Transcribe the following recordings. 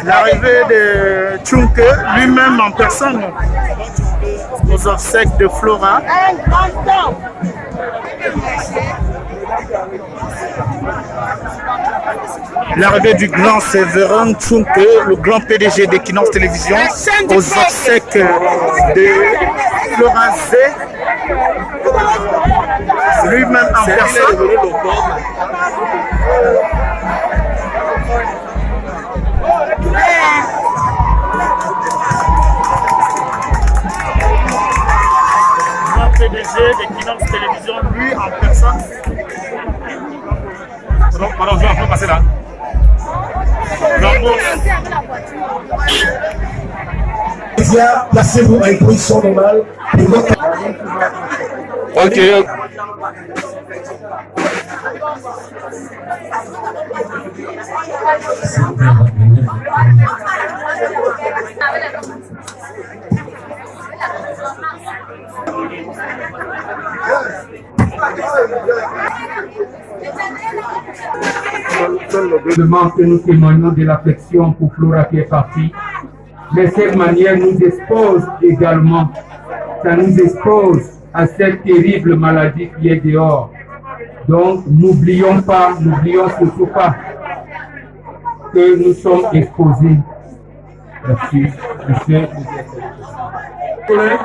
L'arrivée de Tchunke, lui-même en personne, aux obsèques de Flora. L'arrivée du grand Séverin Tchunke, le grand PDG d'Equinox Télévision, aux obsèques de Flora Z, lui-même en personne. PDG d'Equinox Télévision, lui en personne. Pardon, je vais passer là. Placez-vous à une position normale. Ok. Que nous témoignons de l'affection pour Flora qui est partie, mais cette manière nous expose également, ça nous expose à cette terrible maladie qui est dehors. Donc n'oublions surtout pas que nous sommes exposés. Merci, monsieur. Collègues,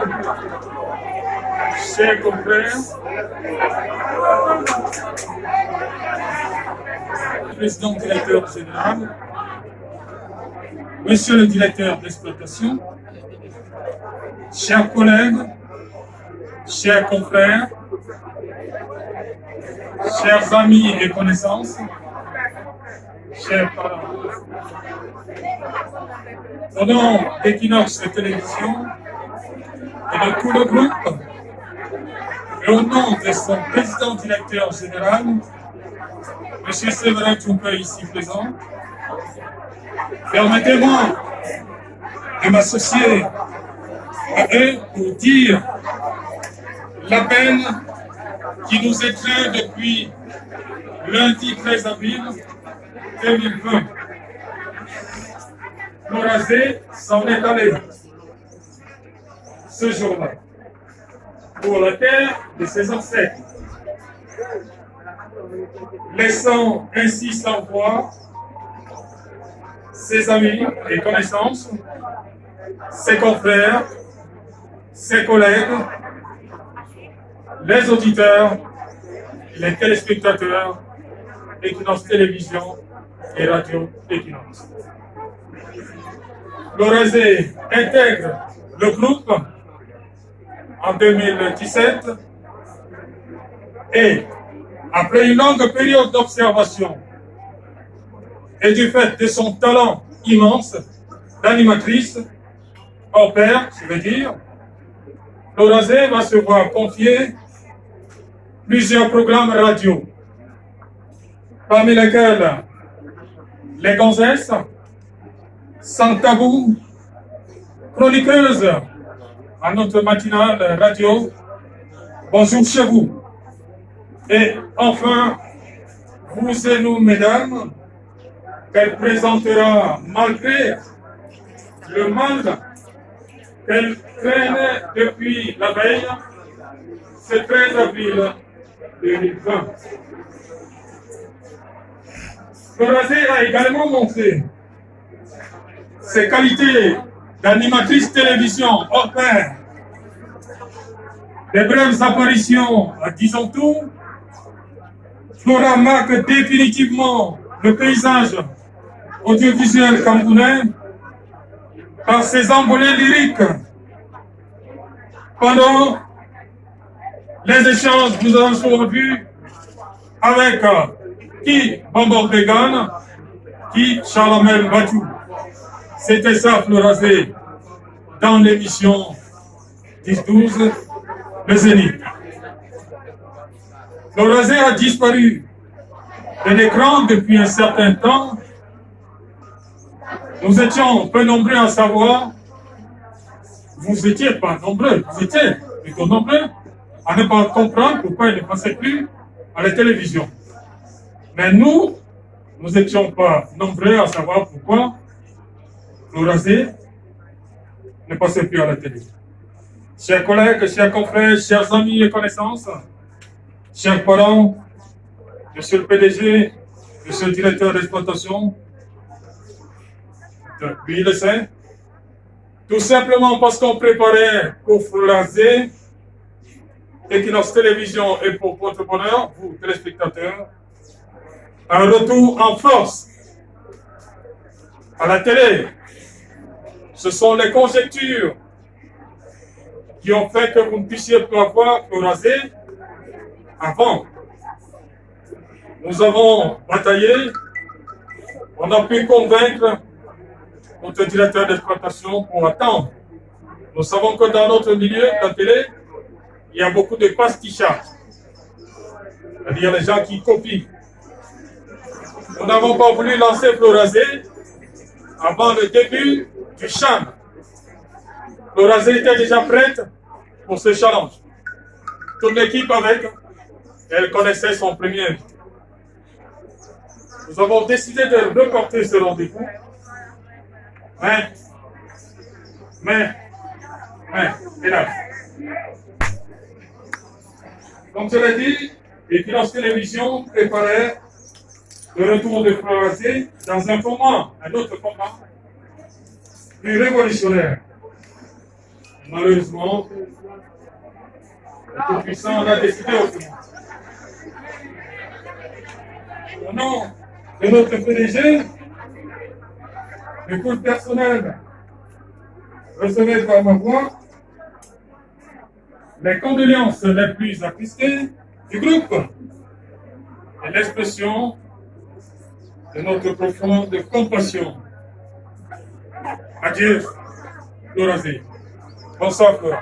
chers confrères, président directeur général, monsieur le directeur d'exploitation, chers collègues, chers confrères, chers amis et connaissances, chers parents. Au nom d'Equinox Télévision et de tout le groupe, et au nom de son président directeur général, M. Séverin Tchunke ici présent, permettez-moi de m'associer à eux pour dire la peine qui nous étreint depuis lundi 13 avril 2020. Flora Z s'en est allé ce jour-là pour la terre de ses ancêtres, laissant ainsi sans voix ses amis et connaissances, ses confrères, ses collègues, les auditeurs, les téléspectateurs, Equinox Télévision et Radio Equinox. Flora Z intègre le groupe en 2017 et après une longue période d'observation et du fait de son talent immense d'animatrice, hors pair, je veux dire, Flora Z va se voir confier plusieurs programmes radio, parmi lesquels Les Gonzesses, Sans Tabou, chroniqueuse à notre matinale radio, Bonjour chez vous. Et enfin, vous et nous, mesdames, qu'elle présentera malgré le mal qu'elle traîne depuis la veille, ce 13 avril 2020. Flora Z a également montré ses qualités d'animatrice télévision hors pair. Des brèves apparitions à disons tout, Flora marque définitivement le paysage audiovisuel camerounais par ses envolées lyriques. Pendant les échanges que nous avons souvent vus avec qui Bambor Began, qui Charlamel Batou. C'était ça, Flora Z, dans l'émission 10-12, le Zénith. Flora Z a disparu de l'écran depuis un certain temps. Nous étions peu nombreux à savoir, vous étiez pas nombreux, vous étiez plutôt nombreux à ne pas comprendre pourquoi il ne passait plus à la télévision. Mais nous n'étions pas nombreux à savoir pourquoi Florazé ne passait plus à la télé. Chers collègues, chers confrères, chers amis et connaissances, chers parents, monsieur le PDG, monsieur le directeur d'exploitation, lui il le sait, tout simplement parce qu'on préparait pour Florazé, Equinox Télévision et pour votre bonheur, vous téléspectateurs, un retour en force à la télé. Ce sont les conjectures qui ont fait que vous ne puissiez pas voir Florazé avant. Nous avons bataillé, on a pu convaincre notre directeur d'exploitation pour attendre. Nous savons que dans notre milieu de la télé, il y a beaucoup de pastichards, c'est-à-dire les gens qui copient. Nous n'avons pas voulu lancer Florazé avant le début du chant. Florazé était déjà prête pour ce challenge. Toute l'équipe avec, elle connaissait son premier invité. Nous avons décidé de reporter ce rendez-vous. Mais, hélas. Comme je l'ai dit, Equinox Télévision préparait le retour de Florazé dans un autre format, plus révolutionnaire. Malheureusement, le Tout-Puissant a décidé autrement. Au nom de notre PDG, le cours personnel, recevez par ma voix les condoléances les plus attristées du groupe et l'expression de notre profonde compassion. Adieu, Florazé. Bonsoir, Flora.